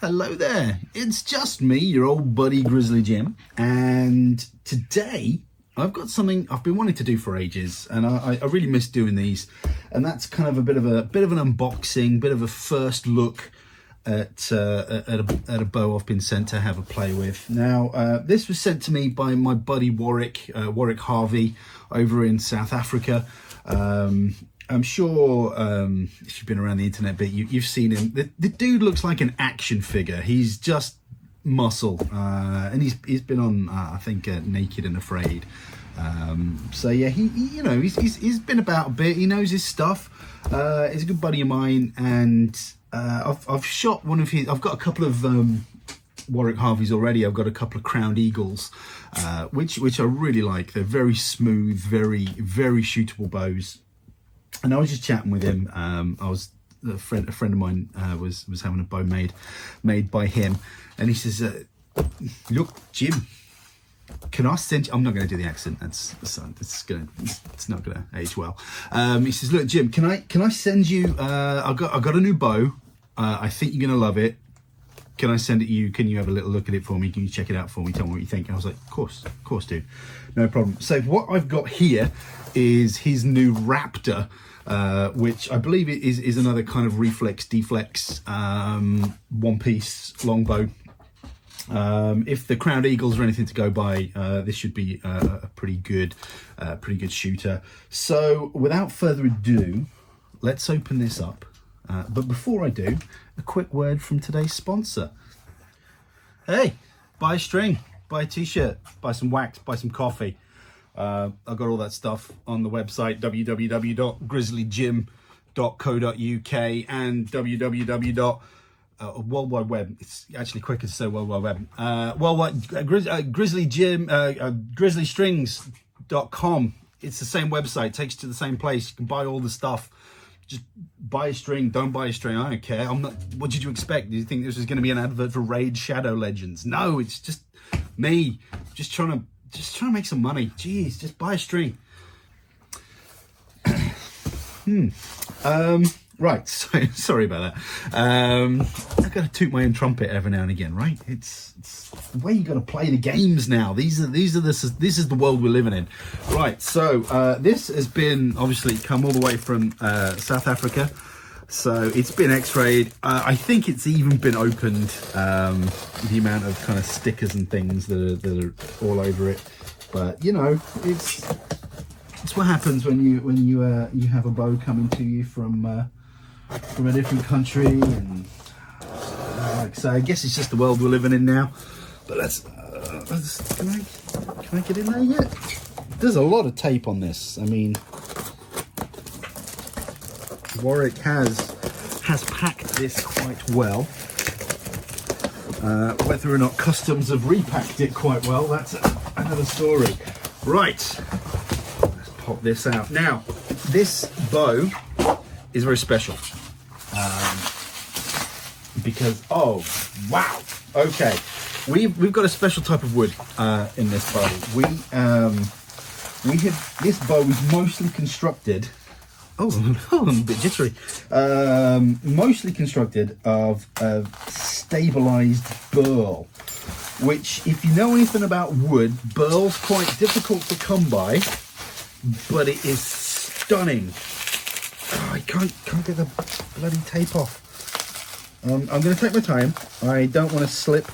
Hello there, it's just me, your old buddy Grizzly Jim, and today I've got something I've been wanting to do for ages, and I really miss doing these, and that's kind of a bit of an unboxing, bit of a first look at a bow I've been sent to have a play with. Now, this was sent to me by my buddy Warwick Harvey over in South Africa. I'm sure if you've been around the internet a bit, you've seen him. The dude looks like an action figure. He's just muscle, and he's been on I think Naked and Afraid. So yeah, he's been about a bit. He knows his stuff. He's a good buddy of mine, and I've shot one of his. I've got a couple of Warwick Harveys already. I've got a couple of Crowned Eagles, which I really like. They're very smooth, very shootable bows. And I was just chatting with him. A friend of mine was having a bow made by him, and he says, "Look, Jim, can I send you?" I'm not going to do the accent. It's not going to age well. He says, "Look, Jim, can I send you? I got a new bow. I think you're going to love it. Can I send it to you? Can you have a little look at it for me? Can you check it out for me? Tell me what you think." And I was like, "Of course, dude, no problem." So what I've got here is his new Raptor, which I believe is another kind of reflex deflex one-piece longbow. If the Crowned Eagles are anything to go by, this should be a pretty good shooter. So without further ado, let's open this up. But before I do, a quick word from today's sponsor. Hey, buy a string, buy a t-shirt, buy some wax, buy some coffee. I've got all that stuff on the website, www.grizzlyjim.co.uk and www. World Wide Web. It's actually quicker to say World Wide Web. grizzlystrings.com. It's the same website, takes you to the same place. You can buy all the stuff. Just buy a string, don't buy a string, I don't care. What did you expect? Did you think this was going to be an advert for Raid Shadow Legends? No, it's just me just trying to make some money. Jeez, just buy a string. Right, so sorry about that. I've got to toot my own trumpet every now and again, right? It's the way you got to play the games now. This is the world we're living in. Right, so this has been obviously come all the way from South Africa. So it's been x-rayed. I think it's even been opened. The amount of kind of stickers and things that are all over it. But you know, it's what happens when you have a bow coming to you from a different country, and like I say, I guess it's just the world we're living in now. But can I get in there yet? There's a lot of tape on this. I mean, Warwick has packed this quite well. Whether or not customs have repacked it quite well, that's another story. Right, let's pop this out. Now, this bow is very special because, oh wow, okay, we've got a special type of wood in this bow. This bow is mostly constructed. Oh, I'm a bit jittery. Mostly constructed of stabilized burl, which, if you know anything about wood, burl's quite difficult to come by, but it is stunning. Oh, I can't get the bloody tape off. I'm going to take my time. I don't want to slip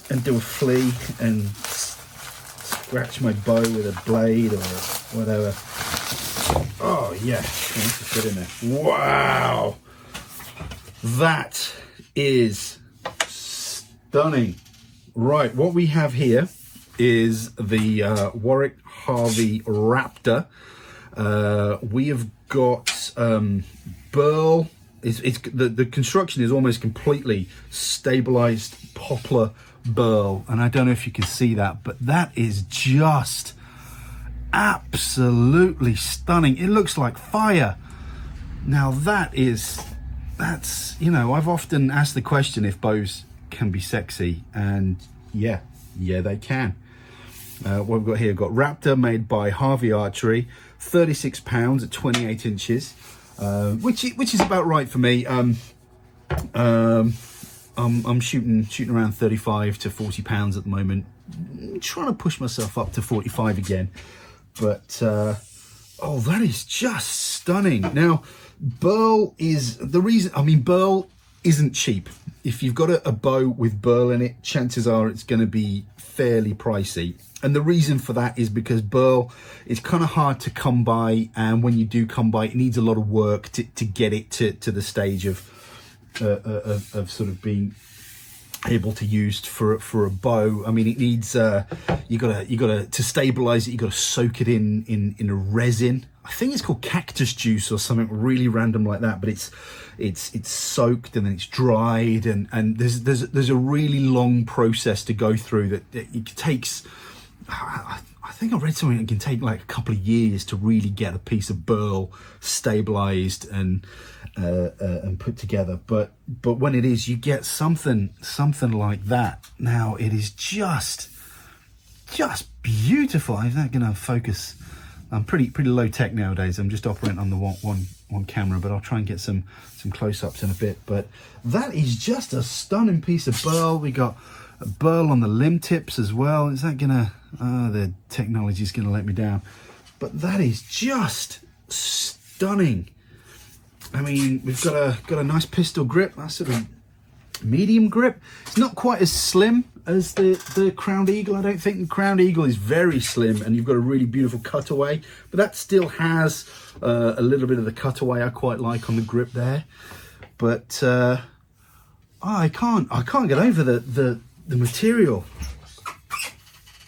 and do a flea and scratch my bow with a blade or whatever. Oh yeah, let's just get in there. Wow, that is stunning. Right, what we have here is the Warwick Harvey Raptor. We have got burl. The construction is almost completely stabilized poplar burl, and I don't know if you can see that, but that is just absolutely stunning. It looks like fire. Now that's, you know, I've often asked the question if bows can be sexy, and yeah they can. What we've got here, we've got Raptor, made by Harvy Archery, 36 pounds at 28 inches, which is about right for me. I'm shooting around 35 to 40 pounds at the moment. I'm trying to push myself up to 45 again, but oh, that is just stunning. Now, burl is the reason. I mean, burl isn't cheap. If you've got a bow with burl in it, chances are it's going to be fairly pricey. And the reason for that is because burl is kind of hard to come by, and when you do come by, it needs a lot of work to get it to the stage of sort of being able to use for a bow. I mean, it needs you gotta to stabilize it, you gotta soak it in a resin. I think it's called cactus juice or something really random like that, but it's soaked and then it's dried, and there's a really long process to go through that it takes. I think I read something that can take like a couple of years to really get a piece of burl stabilized and put together. But when it is, you get something like that. Now it is just beautiful. I'm not going to focus. I'm pretty low tech nowadays. I'm just operating on the one camera, but I'll try and get some close-ups in a bit. But that is just a stunning piece of burl. We got a burl on the limb tips as well. Is that gonna the technology's gonna let me down? But that is just stunning. I mean, we've got a nice pistol grip. That's sort of medium grip. It's not quite as slim as the Crowned Eagle. I don't think the Crowned Eagle is very slim, and you've got a really beautiful cutaway, but that still has a little bit of the cutaway I quite like on the grip there. But I can't get over the material.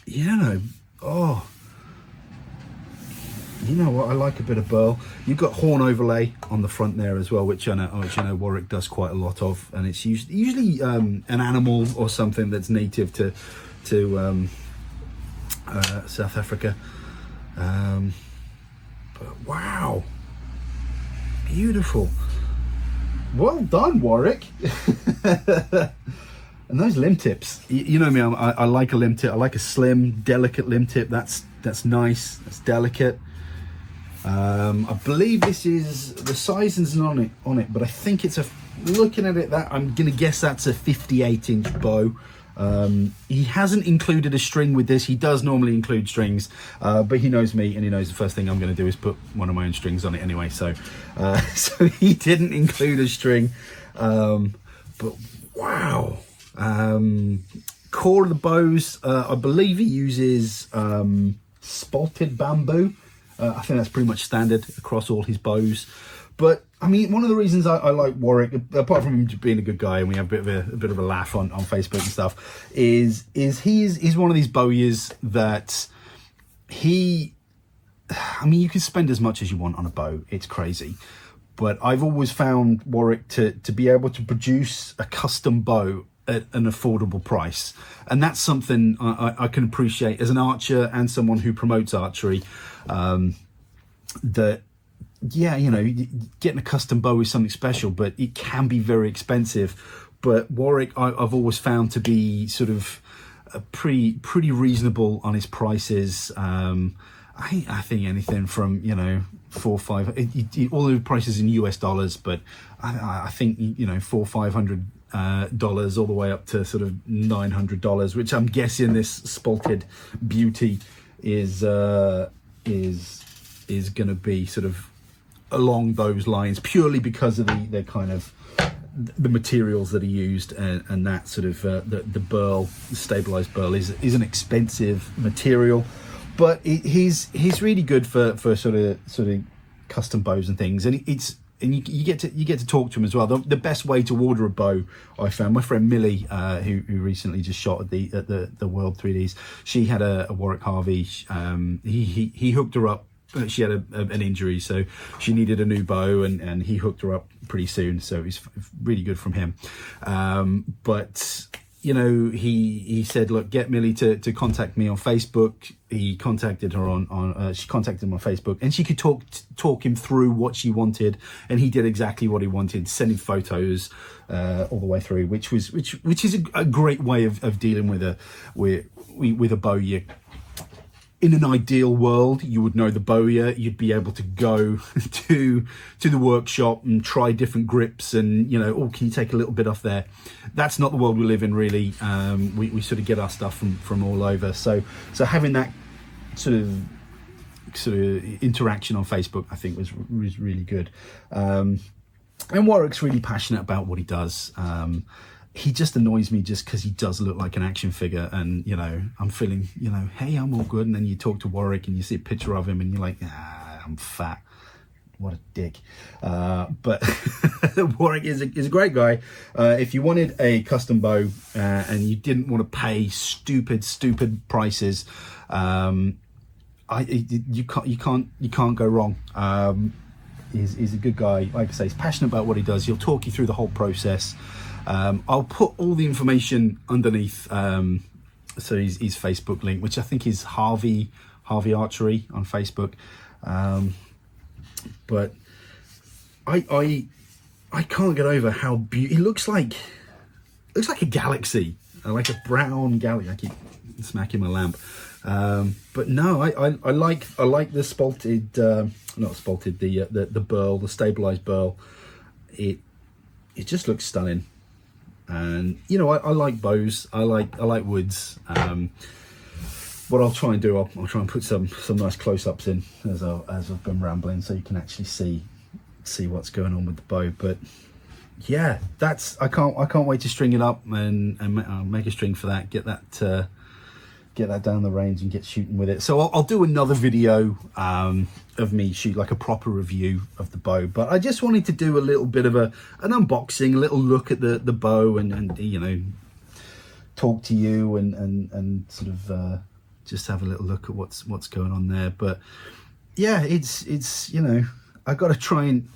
You know, oh, you know what? I like a bit of burl. You've got horn overlay on the front there as well, which I know Warwick does quite a lot of, and it's usually an animal or something that's native to South Africa. But wow, beautiful. Well done, Warwick. And those limb tips, you know me, I like a limb tip. I like a slim, delicate limb tip. That's nice. That's delicate. I believe this is, the sizing's on it, but I think it's looking at it, that I'm gonna guess that's a 58-inch bow. He hasn't included a string with this. He does normally include strings, but he knows me, and he knows the first thing I'm going to do is put one of my own strings on it anyway. So, so he didn't include a string. But wow, core of the bows. I believe he uses spalted bamboo. I think that's pretty much standard across all his bows. But I mean, one of the reasons I like Warwick, apart from him being a good guy and we have a bit of a laugh on Facebook and stuff, is he's one of these bowyers that I mean, you can spend as much as you want on a bow. It's crazy. But I've always found Warwick to be able to produce a custom bow at an affordable price. And that's something I can appreciate as an archer and someone who promotes archery, that, yeah, you know, getting a custom bow is something special, but it can be very expensive. But Warwick, I've always found to be sort of pretty reasonable on his prices. I think anything from, you know, all the prices in US dollars, but I think, you know, $400-500 all the way up to sort of $900, which I'm guessing this spalted beauty is going to be sort of along those lines, purely because of the kind of the materials that are used, and that sort of the burl, the stabilized burl is an expensive material, but he's really good for sort of custom bows and things, and you get to talk to him as well. The best way to order a bow, I found, my friend Millie, who recently just shot at the World 3Ds, she had a Warwick Harvey. He hooked her up. She had an injury, so she needed a new bow, and he hooked her up pretty soon, so it was really good from him. But you know, he said, look, get Millie to contact me on Facebook. He contacted her she contacted him on Facebook, and she could talk him through what she wanted, and he did exactly what he wanted, sending photos all the way through, which is a great way of dealing with a bow. in an ideal world, you would know the bowyer, you'd be able to go to the workshop and try different grips and, you know, oh, can you take a little bit off there? That's not the world we live in, really. We sort of get our stuff from all over. So having that sort of interaction on Facebook, I think was really good. And Warwick's really passionate about what he does. He just annoys me just because he does look like an action figure, and you know, I'm feeling, you know, hey, I'm all good, and then you talk to Warwick and you see a picture of him and you're like, ah, I'm fat. What a dick. But Warwick is a great guy. If you wanted a custom bow and you didn't want to pay stupid prices, you can't go wrong. He's a good guy. Like I say, he's passionate about what he does. He'll talk you through the whole process. I'll put all the information underneath, so his Facebook link, which I think is Harvy Archery on Facebook. But I can't get over how beautiful he looks. Like a galaxy, like a brown galaxy. I keep smacking my lamp. But no, I like the spalted, not spalted, the burl, the stabilized burl. It just looks stunning. And you know, I like bows. I like woods. What I'll try and do, I'll try and put some nice close-ups in as I've been rambling, so you can actually see what's going on with the bow. But yeah, I can't wait to string it up and make a string for that. Get that down the range and get shooting with it. So I'll do another video of me shoot like a proper review of the bow, but I just wanted to do a little bit of an unboxing, a little look at the bow, and you know, talk to you and sort of just have a little look at what's going on there. But yeah, it's you know, I got to try and,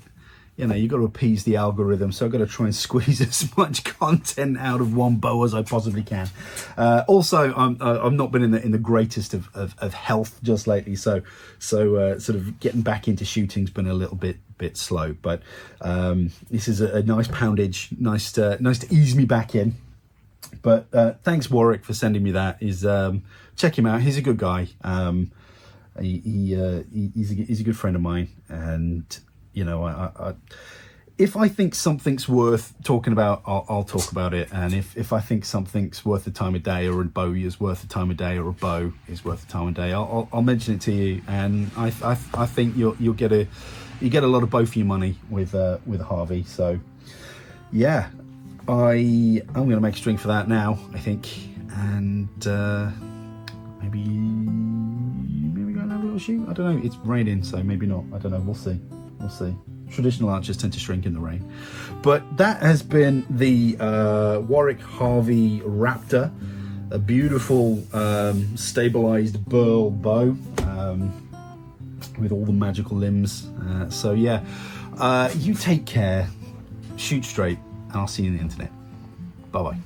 you know, you got to appease the algorithm, so I've got to try and squeeze as much content out of one bow as I possibly can. Also, I've not been in the greatest of health just lately, so sort of getting back into shooting's been a little bit slow. But this is a nice poundage, nice to ease me back in. But thanks, Warwick, for sending me that. Check him out. He's a good guy. He's a good friend of mine, and you know, if I think something's worth talking about, I'll talk about it. And if I think something's worth the time of day, or a bow is worth the time of day, or a bow is worth the time of day, I'll mention it to you. And I think you'll get a lot of bow for your money with Harvey. So yeah, I'm going to make a string for that now, I think, and maybe go and have a little shoot. I don't know. It's raining, so maybe not. I don't know. We'll see. Traditional archers tend to shrink in the rain. But that has been the Warwick Harvey Raptor, a beautiful stabilized burl bow with all the magical limbs. So yeah, you take care, shoot straight, and I'll see you on the internet. Bye bye.